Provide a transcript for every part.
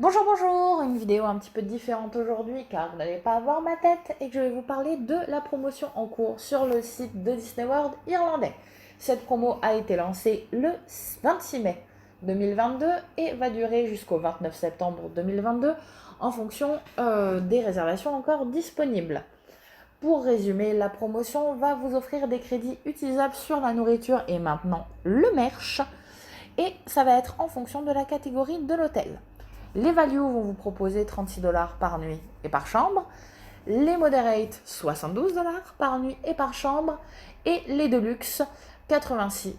Bonjour, bonjour, une vidéo un petit peu différente aujourd'hui car vous n'allez pas voir ma tête et que je vais vous parler de la promotion en cours sur le site de Disney World irlandais. Cette promo a été lancée le 26 mai 2022 et va durer jusqu'au 29 septembre 2022 en fonction des réservations encore disponibles. Pour résumer, la promotion va vous offrir des crédits utilisables sur la nourriture et maintenant le merch et ça va être en fonction de la catégorie de l'hôtel. Les values vont vous proposer 36$ par nuit et par chambre. Les moderate, 72$ par nuit et par chambre. Et les deluxe, 86$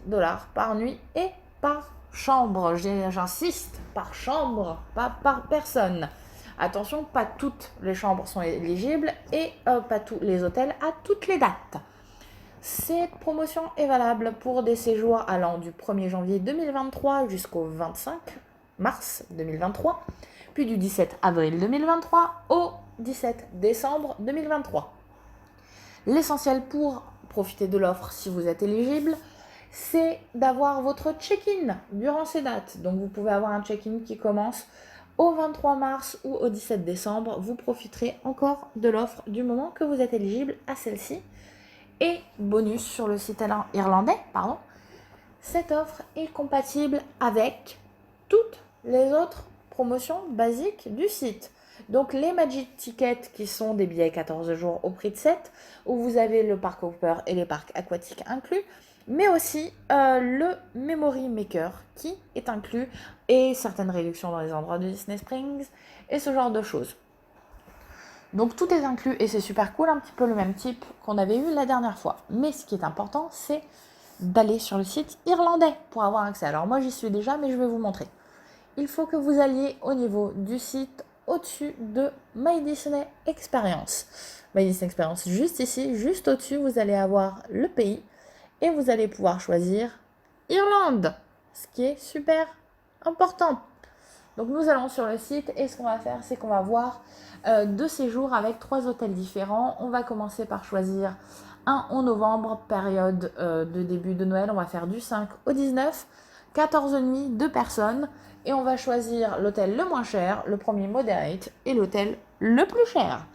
par nuit et par chambre. J'insiste, par chambre, pas par personne. Attention, pas toutes les chambres sont éligibles et pas tous les hôtels à toutes les dates. Cette promotion est valable pour des séjours allant du 1er janvier 2023 jusqu'au 25 mars 2023, puis du 17 avril 2023 au 17 décembre 2023. L'essentiel pour profiter de l'offre si vous êtes éligible, c'est d'avoir votre check-in durant ces dates. Donc vous pouvez avoir un check-in qui commence au 23 mars ou au 17 décembre. Vous profiterez encore de l'offre du moment que vous êtes éligible à celle-ci. Et bonus sur le site irlandais, cette offre est compatible avec toutes les autres promotions basiques du site. Donc les Magic Tickets qui sont des billets 14 jours au prix de 7, où vous avez le parc Hopper et les parcs aquatiques inclus, mais aussi le Memory Maker qui est inclus et certaines réductions dans les endroits de Disney Springs et ce genre de choses. Donc tout est inclus et c'est super cool, un petit peu le même type qu'on avait eu la dernière fois. Mais ce qui est important, c'est d'aller sur le site irlandais pour avoir accès. Alors moi j'y suis déjà, mais je vais vous montrer. Il faut que vous alliez au niveau du site au-dessus de My Disney Experience. My Disney Experience, juste ici, juste au-dessus, vous allez avoir le pays et vous allez pouvoir choisir Irlande, ce qui est super important. Donc nous allons sur le site et ce qu'on va faire, c'est qu'on va voir 2 séjours avec 3 hôtels différents. On va commencer par choisir un en novembre, période de début de Noël. On va faire du 5 au 19, 14 nuits, 2 personnes. Et on va choisir l'hôtel le moins cher, le premier moderate et l'hôtel le plus cher.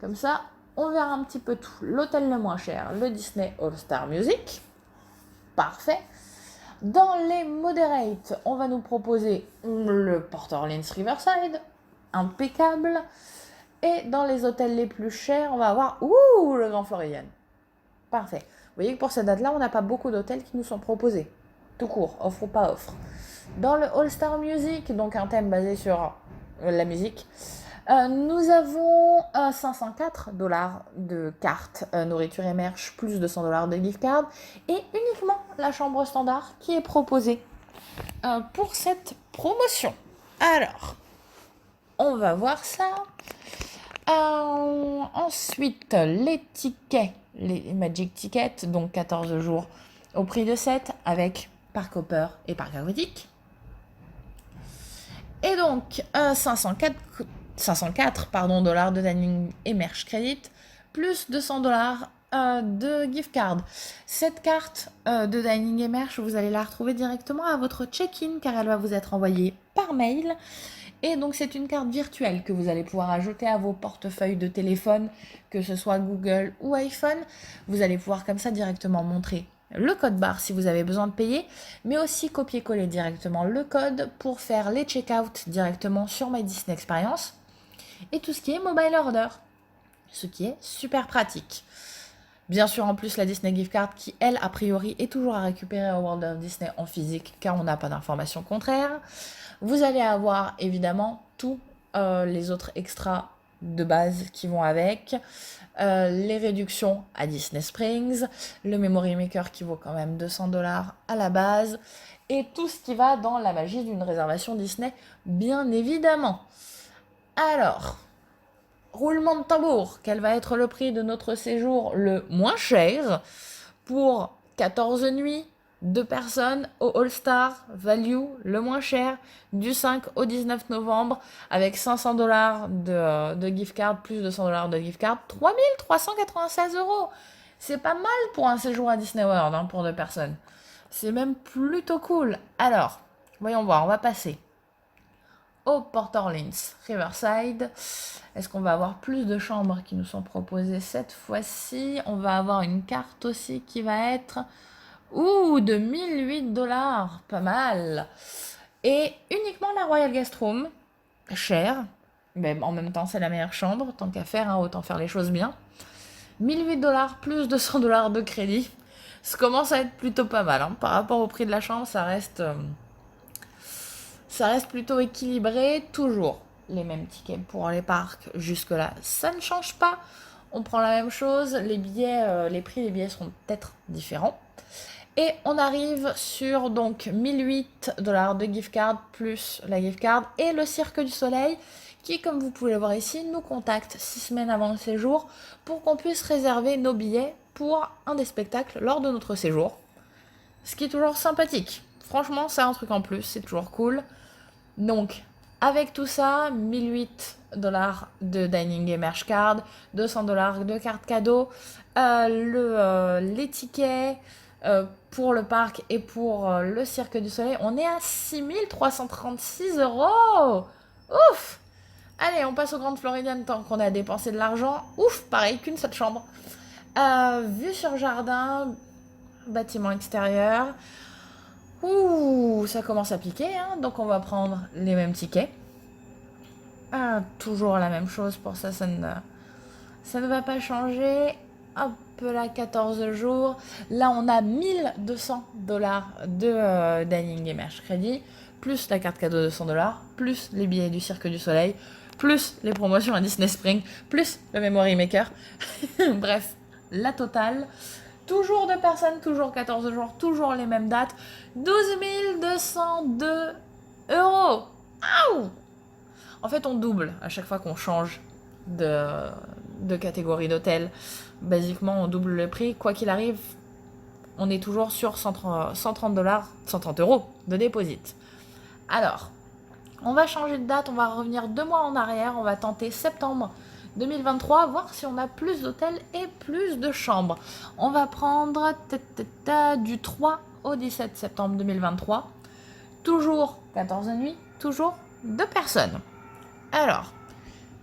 Comme ça, on verra un petit peu tout. L'hôtel le moins cher, le Disney All Star Music. Parfait. Dans les moderates, on va nous proposer le Port Orleans Riverside, impeccable. Et dans les hôtels les plus chers, on va avoir le Grand Floridian. Parfait. Vous voyez que pour cette date-là, on n'a pas beaucoup d'hôtels qui nous sont proposés. Tout court, offre ou pas offre. Dans le All Star Music, donc un thème basé sur la musique, nous avons 504$ de carte nourriture et merch plus 200$ de gift card et uniquement la chambre standard qui est proposée pour cette promotion. Alors, on va voir ça. Ensuite, les tickets, les Magic Tickets, donc 14 jours au prix de 7 avec Parc Hopper et Parc Aquatique. Et donc, 504 dollars de dining et merch credit, plus 200$ de gift card. Cette carte de dining et merch, vous allez la retrouver directement à votre check-in car elle va vous être envoyée par mail. Et donc c'est une carte virtuelle que vous allez pouvoir ajouter à vos portefeuilles de téléphone, que ce soit Google ou iPhone. Vous allez pouvoir comme ça directement montrer le code barre si vous avez besoin de payer, mais aussi copier-coller directement le code pour faire les check-out directement sur My Disney Experience et tout ce qui est mobile order, ce qui est super pratique. Bien sûr, en plus, la Disney Gift Card qui, elle, a priori, est toujours à récupérer au World of Disney en physique car on n'a pas d'informations contraires. Vous allez avoir évidemment tous les autres extras de base qui vont avec, les réductions à Disney Springs, le Memory Maker qui vaut quand même 200$ à la base, et tout ce qui va dans la magie d'une réservation Disney, bien évidemment. Alors, roulement de tambour, quel va être le prix de notre séjour le moins cher pour 14 nuits, 2 personnes au All-Star Value, le moins cher, du 5 au 19 novembre, avec 500$ de gift card, plus 200$ de gift card, 3 396€. C'est pas mal pour un séjour à Disney World, pour 2 personnes. C'est même plutôt cool. Alors, voyons voir, on va passer au Port Orleans, Riverside. Est-ce qu'on va avoir plus de chambres qui nous sont proposées cette fois-ci? On va avoir une carte aussi qui va être de 1008 $, pas mal. Et uniquement la Royal Guest Room, cher, mais en même temps c'est la meilleure chambre, tant qu'à faire, hein, autant faire les choses bien. 1008 $ plus 200 $ de crédit, ça commence à être plutôt pas mal. Hein. Par rapport au prix de la chambre, ça reste plutôt équilibré, toujours les mêmes tickets pour les parcs jusque-là. Ça ne change pas, on prend la même chose, les billets, les prix des billets seront peut-être différents. Et on arrive sur donc 1008 $ de gift card plus la gift card et le Cirque du Soleil qui, comme vous pouvez le voir ici, nous contacte 6 semaines avant le séjour pour qu'on puisse réserver nos billets pour un des spectacles lors de notre séjour. Ce qui est toujours sympathique. Franchement, c'est un truc en plus, c'est toujours cool. Donc, avec tout ça, 1008 $ de Dining et Merch Card, 200 $ de carte cadeau, les tickets pour le parc et pour le Cirque du Soleil, on est à 6336 €. Ouf! Allez, on passe au Grand Floridian tant qu'on a dépensé de l'argent. Ouf, pareil qu'une seule chambre. Vue sur jardin, bâtiment extérieur. Ouh, ça commence à piquer, hein, donc on va prendre les mêmes tickets. Toujours la même chose, pour ça, ça ne va pas changer. Hop là, 14 jours. Là, on a 1200 $ de dining et merch crédit, plus la carte cadeau de 100 $, plus les billets du Cirque du Soleil, plus les promotions à Disney Spring, plus le Memory Maker. Bref, la totale. Toujours deux personnes, toujours 14 jours, toujours les mêmes dates. 12 202 €. Aouh! En fait, on double à chaque fois qu'on change de catégorie d'hôtel. Basiquement, on double le prix. Quoi qu'il arrive, on est toujours sur 130 $, 130 € de déposit. Alors, on va changer de date, on va revenir 2 mois en arrière, on va tenter septembre 2023, voir si on a plus d'hôtels et plus de chambres. On va prendre du 3 au 17 septembre 2023. Toujours 14 nuits, toujours 2 personnes. Alors,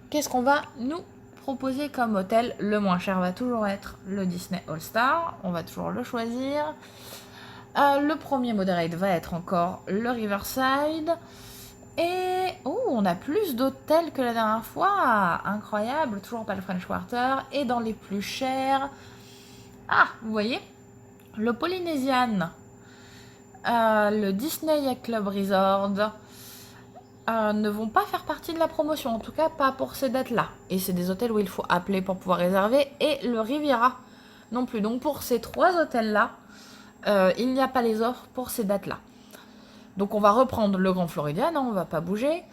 qu'est-ce qu'on va nous proposer comme hôtel? Le moins cher va toujours être le Disney All Star. On va toujours le choisir. Le premier moderate va être encore le Riverside. Et on a plus d'hôtels que la dernière fois. Incroyable, toujours pas le French Quarter. Et dans les plus chers, vous voyez, le Polynesian, le Disney Yacht Club Resort ne vont pas faire partie de la promotion, en tout cas pas pour ces dates-là. Et c'est des hôtels où il faut appeler pour pouvoir réserver. Et le Riviera non plus. Donc pour ces 3 hôtels-là, il n'y a pas les offres pour ces dates-là. Donc on va reprendre le Grand Floridian, on va pas bouger.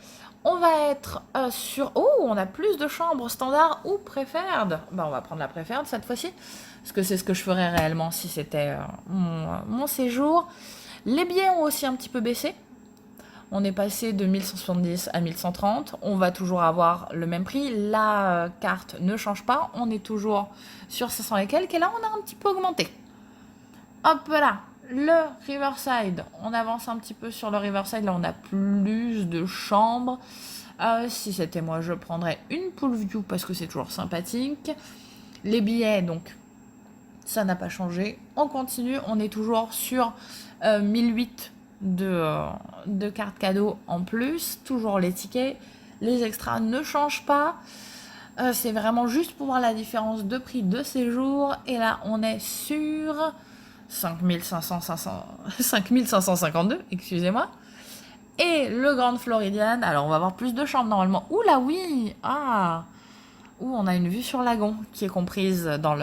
On va être sur... on a plus de chambres standard ou preferred. On va prendre la preferred cette fois-ci, parce que c'est ce que je ferais réellement si c'était mon séjour. Les billets ont aussi un petit peu baissé. On est passé de 1170 à 1130. On va toujours avoir le même prix. La carte ne change pas. On est toujours sur 500 et quelques. Et là, on a un petit peu augmenté. Hop là, le Riverside. On avance un petit peu sur le Riverside. Là, on a plus de chambres. Si c'était moi, je prendrais une pool view parce que c'est toujours sympathique. Les billets, donc, ça n'a pas changé. On continue. On est toujours sur 1008 de cartes cadeaux en plus, toujours les tickets, les extras ne changent pas, c'est vraiment juste pour voir la différence de prix de séjour. Et là on est sur 5552, excusez-moi. Et le Grand Floridian, alors on va avoir plus de chambres normalement. Oula oui, on a une vue sur Lagon qui est comprise dans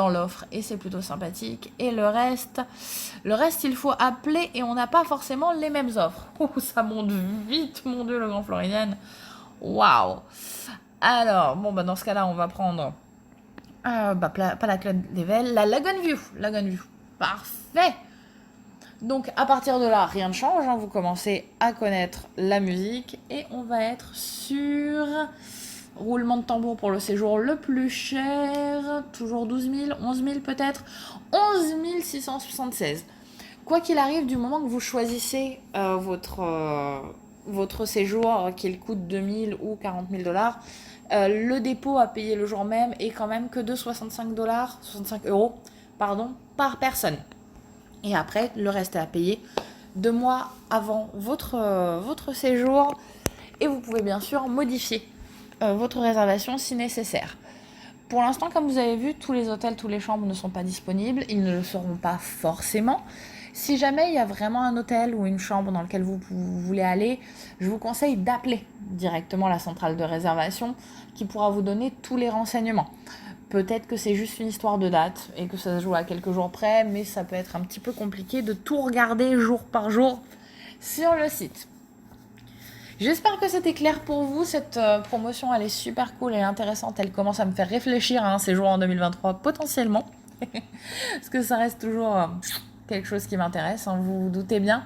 l'offre et c'est plutôt sympathique. Et le reste il faut appeler et on n'a pas forcément les mêmes offres. Ça monte vite, mon Dieu, le Grand Floridian. Waouh. Alors, dans ce cas-là, on va prendre pas la Cloud Level, la Lagoon View. Parfait. Donc à partir de là, rien ne change, hein. Vous commencez à connaître la musique et on va être sur... Roulement de tambour pour le séjour le plus cher, toujours 12 000, 11 000 peut-être, 11 676. Quoi qu'il arrive, du moment que vous choisissez votre séjour, qu'il coûte 2000 ou 40 000 dollars, le dépôt à payer le jour même est quand même que de 65 euros, pardon, par personne. Et après, le reste est à payer 2 mois avant votre séjour. Et vous pouvez bien sûr modifier votre réservation si nécessaire. Pour l'instant, comme vous avez vu, tous les hôtels, toutes les chambres ne sont pas disponibles. Ils ne le seront pas forcément. Si jamais il y a vraiment un hôtel ou une chambre dans lequel vous voulez aller, je vous conseille d'appeler directement la centrale de réservation qui pourra vous donner tous les renseignements. Peut-être que c'est juste une histoire de date et que ça se joue à quelques jours près, mais ça peut être un petit peu compliqué de tout regarder jour par jour sur le site. J'espère que c'était clair pour vous. Cette promotion, elle est super cool et intéressante. Elle commence à me faire réfléchir à un séjour en 2023 potentiellement. Parce que ça reste toujours quelque chose qui m'intéresse, hein, vous vous doutez bien.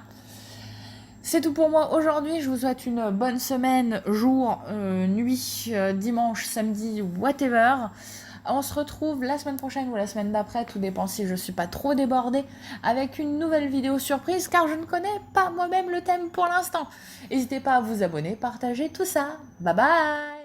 C'est tout pour moi aujourd'hui. Je vous souhaite une bonne semaine, jour, nuit, dimanche, samedi, whatever. On se retrouve la semaine prochaine ou la semaine d'après, tout dépend si je suis pas trop débordée, avec une nouvelle vidéo surprise car je ne connais pas moi-même le thème pour l'instant. N'hésitez pas à vous abonner, partager tout ça. Bye bye!